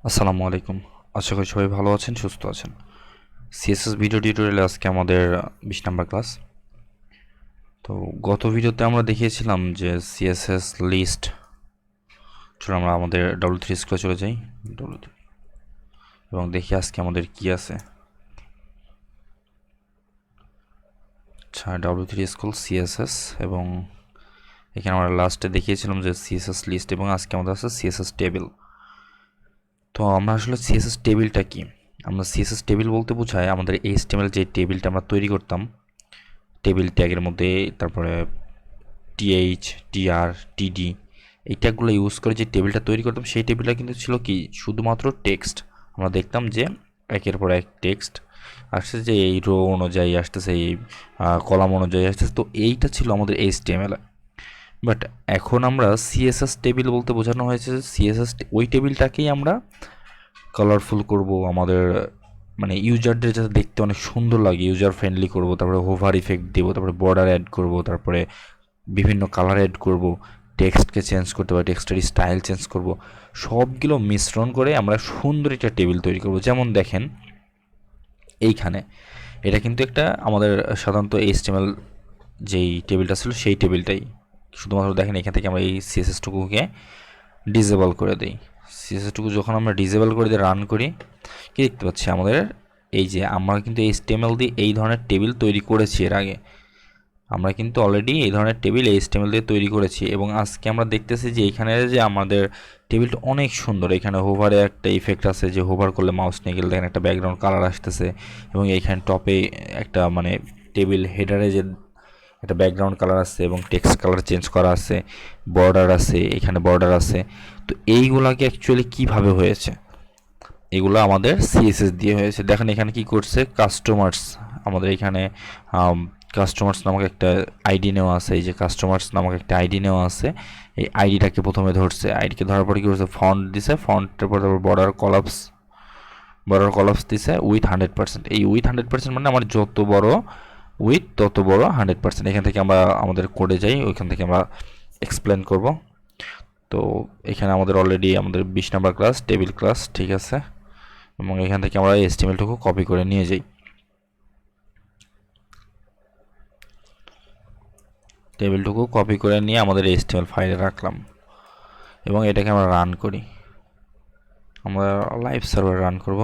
আসসালামু আলাইকুম। আশা করি সবাই ভালো আছেন, সুস্থ আছেন। সিএসএস ভিডিও টিউটোরিয়ালে আজকে আমাদের 20 নাম্বার ক্লাস। তো গত ভিডিওতে আমরা দেখিয়েছিলাম যে সিএসএস লিস্ট। চলো আমরা আমাদের W3 স্কুলে চলে যাই W3 এবং দেখি আজকে আমাদের কি আছে। আচ্ছা, W3 স্কুল সিএসএস এবং এখানে আমরা লাস্টে দেখিয়েছিলাম যে সিএসএস লিস্ট এবং আজকে আমাদের আছে সিএসএস টেবিল। তো আমরা আসলে সিএসএস টেবিলটা কি? আমরা সিএসএস টেবিল বলতে বোঝায় আমাদের HTML যে টেবিলটা আমরা তৈরি করতাম টেবিল ট্যাগের মধ্যে, তারপরে টিএইচ, টিআর, টিডি এই ট্যাগগুলো ইউজ করে যে টেবিলটা তৈরি করতাম সেই টেবিলটা কিন্তু ছিল কি শুধুমাত্র টেক্সট। আমরা দেখতাম যে একের পর এক টেক্সট আসছে, যে এই রো অনুযায়ী আসতেছে, এই কলাম অনুযায়ী আসতেছে। তো এইটা ছিল আমাদের HTML। বাট এখন আমরা সিএসএস টেবিল বলতে বোঝানো হয়েছে সিএসএস ওই টেবিলটাকেই আমরা কালারফুল করব, আমাদের মানে ইউজারদের যাতে দেখতে অনেক সুন্দর লাগে, ইউজার ফ্রেন্ডলি করব, তারপরে হোভার ইফেক্ট দেবো, তারপরে বর্ডার অ্যাড করব, তারপরে বিভিন্ন কালার অ্যাড করব, টেক্সটকে চেঞ্জ করতে পারি, টেক্সটের স্টাইল চেঞ্জ করব, সবগুলো মিশ্রণ করে আমরা সুন্দর একটা টেবিল তৈরি করব। যেমন দেখেন এইখানে এটা কিন্তু একটা আমাদের সাধারণত HTML যেই টেবিলটা ছিল সেই টেবিলটাই, শুধুমাত্র দেখেন এখান থেকে আমরা এই সিএসএসটুকুকে ডিসেবল করে দিই। সিএসএসটুকু যখন আমরা ডিসেবল করে দিয়ে রান করি, কি দেখতে পাচ্ছি আমাদের এই যে আমরা কিন্তু HTML দিয়ে এই ধরনের টেবিল তৈরি করেছি এর আগে। আমরা কিন্তু অলরেডি এই ধরনের টেবিল HTML দিয়ে তৈরি করেছি এবং আজকে আমরা দেখতেছি যে এখানে যে আমাদের টেবিলটা অনেক সুন্দর। এখানে হোভারে একটা ইফেক্ট আছে, যে হোভার করলে মাউস নিয়ে গেলে দেখেন একটা ব্যাকগ্রাউন্ড কালার আসতেছে এবং এইখানে টপে একটা মানে টেবিল হেডারে যে একটা ব্যাকগ্রাউন্ড কালার আছে এবং টেক্সট কালার চেঞ্জ করা আছে, বর্ডার আছে, এখানে বর্ডার আছে। তো এইগুলাকে অ্যাকচুয়ালি কিভাবে হয়েছে? এগুলো আমাদের সিএসএস দিয়ে হয়েছে। দেখেন এখানে কি করছে, কাস্টমার্স, আমাদের এখানে কাস্টমার্স নামক একটা আইডি নেওয়া আছে। এই যে কাস্টমার্স নামক একটা আইডি নেওয়া আছে, এই আইডিটাকে প্রথমে ধরছে, আইডিকে ধরার পরে কি করছে, ফন্ট দিছে, ফন্টের পর তারপর বর্ডার কলাপস দিছে উইথ 100%। এই উইথ 100% মানে আমার যত বড় উইথ তত বড় 100%। এখান থেকে আমরা আমাদের কোডে যাই, ওইখান থেকে আমরা এক্সপ্লেন করব। তো এখানে আমাদের অলরেডি আমাদের 20 নাম্বার ক্লাস টেবিল ক্লাস, ঠিক আছে, এবং এখান থেকে আমরা HTML-টুকু কপি করে নিয়ে যাই। টেবিলটুকু কপি করে নিয়ে আমাদের HTML ফাইলে রাখলাম এবং এটাকে আমরা রান করি। আমরা লাইভ সার্ভার রান করব।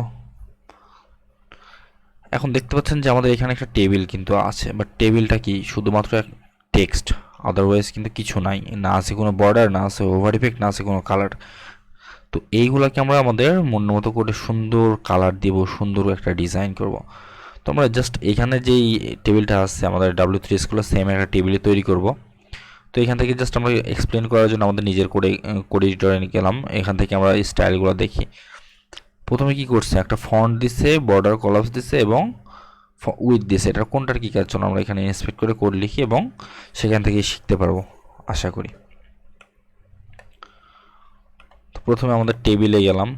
এখন দেখতে পাচ্ছেন যে আমাদের এখানে একটা টেবিল কিন্তু আছে, বাট টেবিলটা কি শুধুমাত্র টেক্সট, আদারওয়াইজ কিন্তু কিছু নাই, না আছে কোনো বর্ডার, না আছে ওভার ইফেক্ট, না আছে কোনো কালার। তো এইগুলাকে আমরা আমাদের মন মতো করে সুন্দর কালার দিব, সুন্দর একটা ডিজাইন করব। তো আমরা জাস্ট এখানে যেই টেবিলটা আছে আমাদের W3 স্কুলে সেম একটা টেবিলে তৈরি করব। তো এখান থেকে জাস্ট আমরা এক্সপ্লেন করার জন্য আমাদের নিজের কোড এডিটরে গেলাম। এখান থেকে আমরা স্টাইলগুলো দেখি। প্রথমে কি করছে, একটা ফন্ট দিছে, বর্ডার কলাপস দিছে এবং উইথ দিছে। এটা কোনটার কী কাজ জন্য আমরা এখানে ইন্সপেক্ট করে কোড লিখি এবং সেখান থেকে শিখতে পারবো আশা করি। তো প্রথমে আমাদের টেবিলে গেলাম,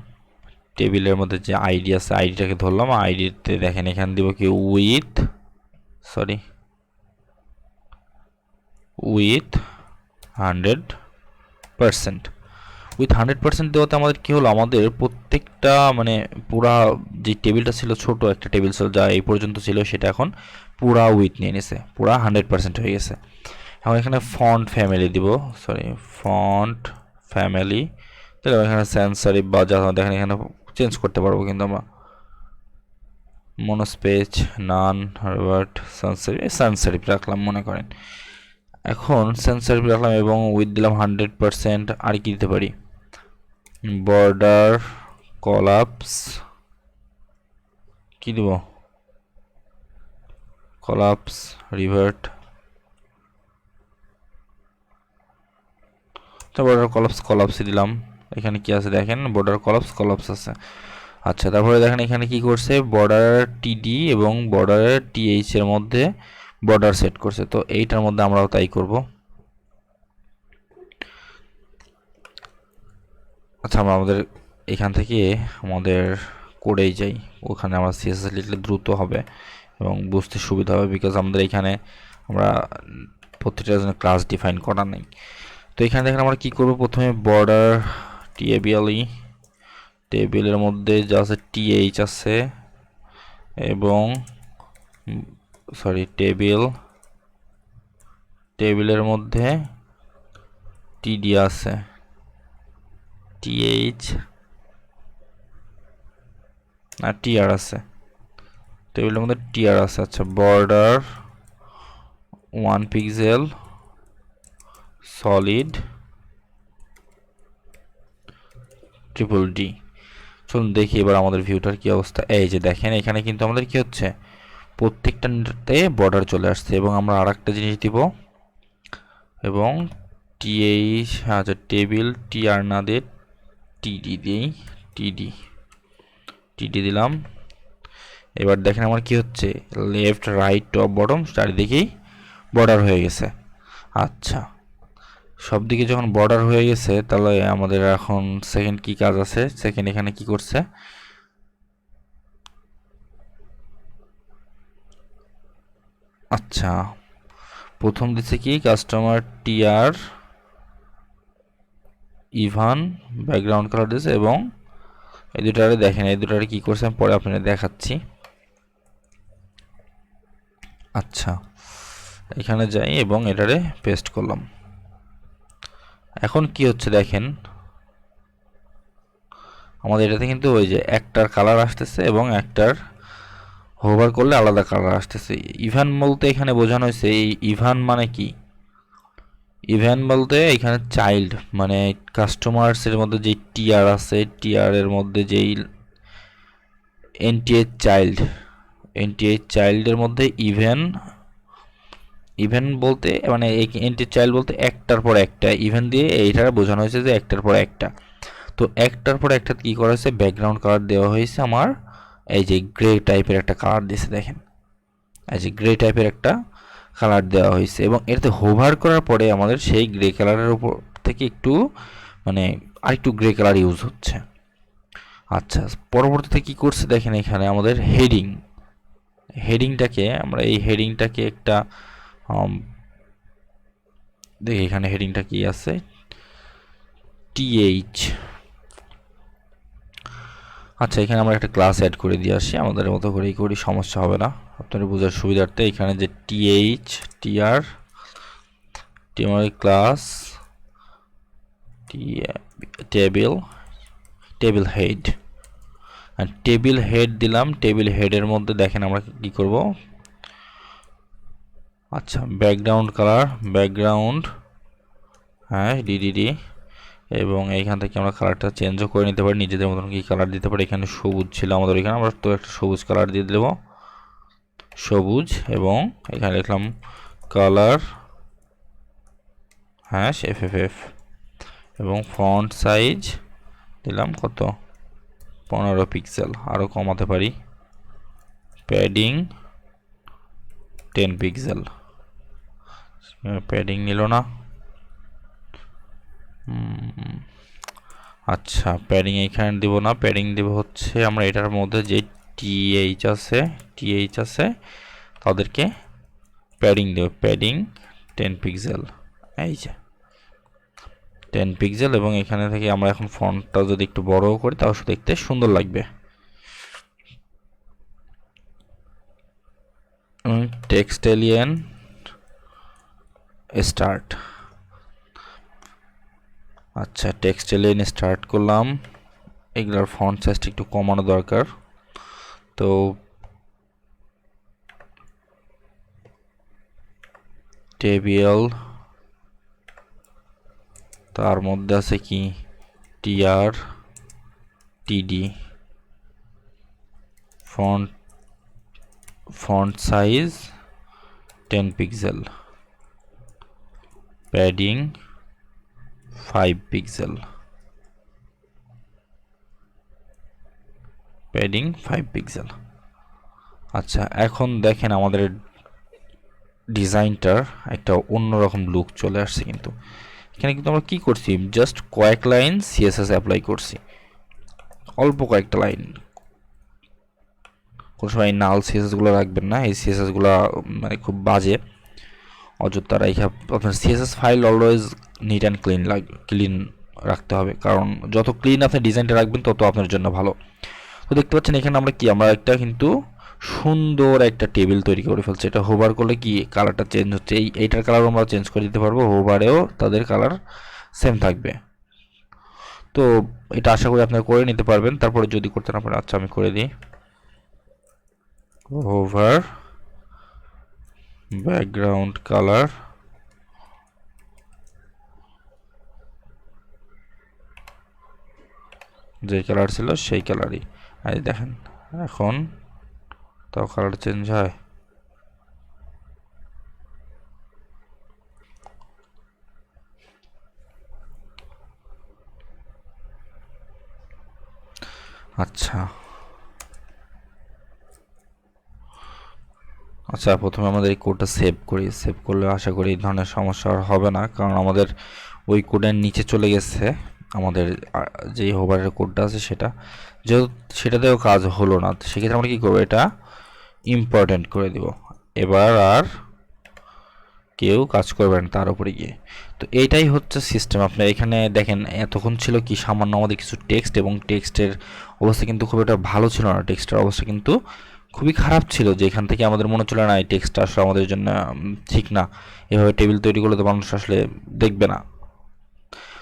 টেবিলের মধ্যে যে আইডি আছে আইডিটাকে ধরলাম, আইডিতে দেখেন এখানে দিব কি উইথ 100%। উইথ 100% দেওয়াতে আমাদের কী হলো, আমাদের প্রত্যেকটা মানে পুরা যে টেবিলটা ছিল, ছোট একটা টেবিল ছিল যা এই পর্যন্ত ছিল, সেটা এখন পুরা উইথ নিয়ে নিছে, পুরা 100% হয়ে গেছে। এখন এখানে ফন্ট ফ্যামিলি দিব, ফন্ট ফ্যামিলি তাহলে এখানে সেন্সারিফ বা যা দেখেন এখানে চেঞ্জ করতে পারবো, কিন্তু আমরা মনোস্পেস, নান, হার্বার্ট, সানসারিফ রাখলাম মনে করেন। এখন সেন্সারিফ রাখলাম এবং উইথ দিলাম 100%। আর কি দিতে পারি, বর্ডার কলাপস, কি দেব, কলাপস রিভার্ট, তো বর্ডার কলাপসই দিলাম। এখানে কি আছে দেখেন, বর্ডার কলাপস আছে। আচ্ছা, তারপরে দেখেন এখানে কি করছে, বর্ডার টিডি এবং বর্ডার টিএইচ এর মধ্যে বর্ডার সেট করছে। তো এইটার মধ্যে আমরাও তাই করব। আচ্ছা, আমরা আমাদের এখান থেকে আমাদের কোডেই যাই, ওখানে আমরা সিএসএস লিখলে দ্রুত হবে এবং বুঝতে সুবিধা হবে, বিকজ আমাদের এখানে আমরা প্রত্যেকটার জন্য ক্লাস ডিফাইন করা নেই। তো এখানে দেখেন আমরা কি করব, প্রথমে বর্ডার টিএবিএলই টেবিলের মধ্যে যা আছে টিএইচ আছে এবং সরি টেবিলের মধ্যে টিডি আছে, টিএইচ না টিআর আছে, টেবিলের মধ্যে টিআর আছে। আচ্ছা, border 1 pixel solid triple D. চলুন দেখি এবার আমাদের ভিউটার কি অবস্থা। এই যে দেখেন এখানে কিন্তু আমাদের কি হচ্ছে, প্রত্যেকটাতে বর্ডার চলে আসছে। এবং আমরা আর একটা জিনিস দিব, এবং টিএইচ, আচ্ছা টেবিল টিআর না দিয়ে টিডি দিই, টিডি দিলাম। এবার দেখেন আমার কি হচ্ছে, লেফট রাইট টপ বটম চারিদিকেই বর্ডার হয়ে গেছে। আচ্ছা, সব দিকে যখন বর্ডার হয়ে গেছে, তাহলে আমাদের এখন সেকেন্ড কি কাজ আছে। সেকেন্ড এখানে কি করছে, আচ্ছা প্রথম দিচ্ছে কি কাস্টমার টিআর ইভান ব্যাকগ্রাউন্ড কালার দিয়েছে, এবং এই দুটারে দেখেন, এই দুটারে কি করছে আমি পরে আপনাদের দেখাচ্ছি। আচ্ছা, এখানে যাই এবং এটারে পেস্ট করলাম। এখন কি হচ্ছে দেখেন, আমাদের এটাতে কিন্তু ওই যে একটার কালার আসতেছে এবং একটার হোভার করলে আলাদা কালার আসতেছে। ইভান বলতে এখানে বোঝানো হয়েছে, এই ইভান মানে কি, ইভেন বলতে এখানে চাইল্ড মানে কাস্টমার্সের মধ্যে যে টিআর আছে, টিআর এর মধ্যে যেই এনটিএইচ চাইল্ডের মধ্যে ইভেন বলতে মানে এনটি চাইল্ড বলতে একটার পর একটা, ইভেন দিয়ে এইটা বোঝানো হয়েছে যে একটার পর একটা। তো একটার পর একটা কি করা হয়েছে, ব্যাকগ্রাউন্ড কালার দেওয়া হয়েছে আমার, এই যে গ্রে টাইপের একটা কালার দিয়েছে দেখেন, এই যে গ্রে টাইপের একটা কালার দেওয়া হয়েছে। এবং এটাতে হোভার করার পরে আমাদের সেই গ্রে কালারের উপর থেকে একটু মানে আরেকটু গ্রে কালার ইউজ হচ্ছে। আচ্ছা, পরবর্তীতে কি করছে দেখেন, এখানে আমাদের হেডিংটাকে আমরা এই হেডিংটাকে একটা দেখি এখানে হেডিংটা কি আছে, টিএইচ। আচ্ছা, এখানে আমরা একটা ক্লাস অ্যাড করে দিয়ে আসি, আমাদের মতো করেই করি, সমস্যা হবে না আপনাদের বোঝার সুবিধার্থে। এখানে যে TH TR class table head, আর টেবিল হেড দিলাম। টেবিল হেডের মধ্যে দেখেন আমরা কি করব, আচ্ছা ব্যাকগ্রাউন্ড কালার, ব্যাকগ্রাউন্ড হ্যাঁ ডিডিডি, এবং এইখান থেকে আমরা কালারটা চেঞ্জও করে নিতে পারি নিজেদের মতন, কি কালার দিতে পারি। এখানে সবুজ ছিল আমাদের, এখানে আমরা তো একটা সবুজ কালার দিয়ে দেবো, সবুজ। এবং এখানে লিখলাম কালার হ্যাঁ এফএফএফ, এবং ফন্ট সাইজ দিলাম কত, 15 পিক্সেল, আরও কমাতে পারি, প্যাডিং 10 পিক্সেল। প্যাডিং নিল না, আচ্ছা প্যাডিং এখানে দিব না, প্যাডিং দিব হচ্ছে আমরা এটার মধ্যে যে টিএইচ আছে তাদেরকে প্যাডিং দেব, প্যাডিং 10 পিক্সেল, এই যে 10 পিক্সেল। এবং এখানে থেকে আমরা এখন ফন্টটা যদি একটু বড় করি তাহলে দেখতে সুন্দর লাগবে। টেক্সট এলিয়েন স্টার্ট, আচ্ছা টেক্সট এলিয়েন স্টার্ট করলাম। এগুলোর ফন্ট সাইজটা একটু কমানো দরকার, তো টেবিল, তার মধ্যে আছে কি টিআর টিডি, font size 10 pixel, padding 5 pixel, padding 5 pixel. আচ্ছা, এখন দেখেন আমাদের ডিজাইনটার একটা অন্যরকম লুক চলে আসছে। কিন্তু এখানে কিন্তু আমরা কি করছি, জাস্ট কয়েক লাইন সিএসএস অ্যাপ্লাই করছি, অল্প কয়েকটা লাইন। কোনো সময় নাল সিএসএসগুলো রাখবেন না, এই সিএসএসগুলো মানে খুব বাজে, অযথা রাখা। আপনার CSS file always neat and clean রাখতে হবে, কারণ যত ক্লিন আপনি ডিজাইনটা রাখবেন তত আপনার জন্য ভালো। তো দেখতে পাচ্ছেন এখানে আমরা কি আমরা একটা কিন্তু সুন্দর একটা টেবিল তৈরি করে ফেলছি। এটা হোভার করলে কি কালারটা চেঞ্জ হচ্ছে, এইটার কালার আমরা চেঞ্জ করে দিতে পারবো, হোভারেও তাদের কালার সেম থাকবে। তো এটা আশা করি আপনারা করে নিতে পারবেন। তারপরে যদি করতে না পারেন, আচ্ছা আমি করে দিই, হোভার ব্যাকগ্রাউন্ড কালার যে কালার ছিল সেই কালারই। এই দেখেন এখন তাও কালার চেঞ্জ হয়। আচ্ছা আচ্ছা প্রথমে আমাদের এই কোডটা সেভ করি। সেভ করলে আশা করি এই ধরনের সমস্যা আর হবে না, কারণ আমাদের ওই কোডের নিচে চলে গেছে আমাদের যে হোভারের কোডটা আছে সেটা, যেহেতু সেটাতেও কাজ হলো না, সেক্ষেত্রে আমরা কী করবো, এটা ইম্পর্টেন্ট করে দিব। এবার আর কেউ কাজ করবে না তার উপরে গিয়ে। তো এইটাই হচ্ছে সিস্টেম। আপনার এখানে দেখেন এতক্ষণ ছিল কি সামান্য আমাদের কিছু টেক্সট, এবং টেক্সটের অবস্থা কিন্তু খুব একটা ভালো ছিল না, টেক্সটের অবস্থা কিন্তু খুবই খারাপ ছিল, যে এখান থেকে আমাদের মনে ছিল না এই টেক্সটটা আসলে আমাদের জন্য ঠিক না, এভাবে টেবিল তৈরি করলে তো মানুষ আসলে দেখবে না।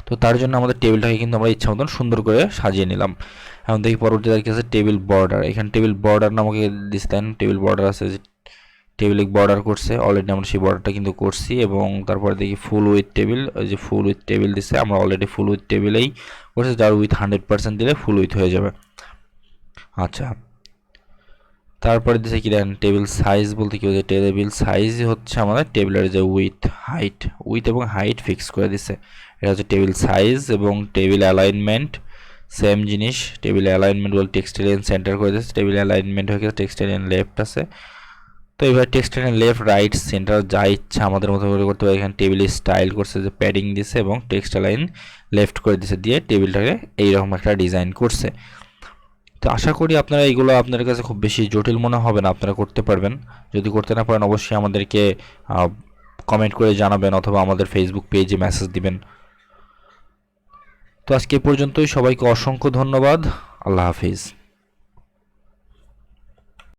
তো তার জন্য আমাদের টেবিলটাকে কিন্তু আমরা ইচ্ছা মতন সুন্দর করে সাজিয়ে নিলাম। এখন দেখি পরবর্তীতে কি আছে, টেবিল বর্ডার। এখানে টেবিল বর্ডার নামক দিচ্ছেন, টেবিল বর্ডার আছে, যে টেবিলে বর্ডার করছে অলরেডি, আমরা সেই বর্ডারটা কিন্তু করছি। এবং তারপরে দেখি ফুল উইথ টেবিল, ওই যে ফুল উইথ টেবিল দিচ্ছে, আমরা অলরেডি ফুল উইথ টেবিলেই করছি, যার উইথ 100% দিলে ফুল উইথ হয়ে যাবে। আচ্ছা তারপরে দিচ্ছে কি দেখেন, টেবিল সাইজ বলতে কি হচ্ছে, টেবিল সাইজ হচ্ছে আমাদের টেবিলের যে উইথ হাইট, উইথ এবং হাইট ফিক্স করে দিচ্ছে, এটা হচ্ছে টেবিল সাইজ। এবং টেবিল অ্যালাইনমেন্ট সেম জিনিস, টেবিল অ্যালাইনমেন্ট বলে টেক্সটাইল সেন্টার করে দিচ্ছে, টেবিল অ্যালাইনমেন্ট হয়ে গেছে, টেক্সটাইল লেফট আছে। তো এবার টেক্সটাইল লেফট রাইট সেন্টার যা ইচ্ছা আমাদের মতো করে করতে পারে। এখানে টেবিল স্টাইল করছে, যে প্যাডিং দিছে এবং টেক্সটাইল লেফট করে দিছে, দিয়ে টেবিলটাকে এইরকম একটা ডিজাইন করছে। তো আশা করি আপনারা এইগুলো আপনার কাছে খুব বেশি জটিল মনে হবে না, আপনারা করতে পারবেন। যদি করতে না পারেন অবশ্যই আমাদেরকে কমেন্ট করে জানাবেন, অথবা আমাদের ফেসবুক পেজে মেসেজ দিবেন। তো আজকে এ পর্যন্তই, সবাইকে অসংখ্য ধন্যবাদ, আল্লাহ হাফিজ।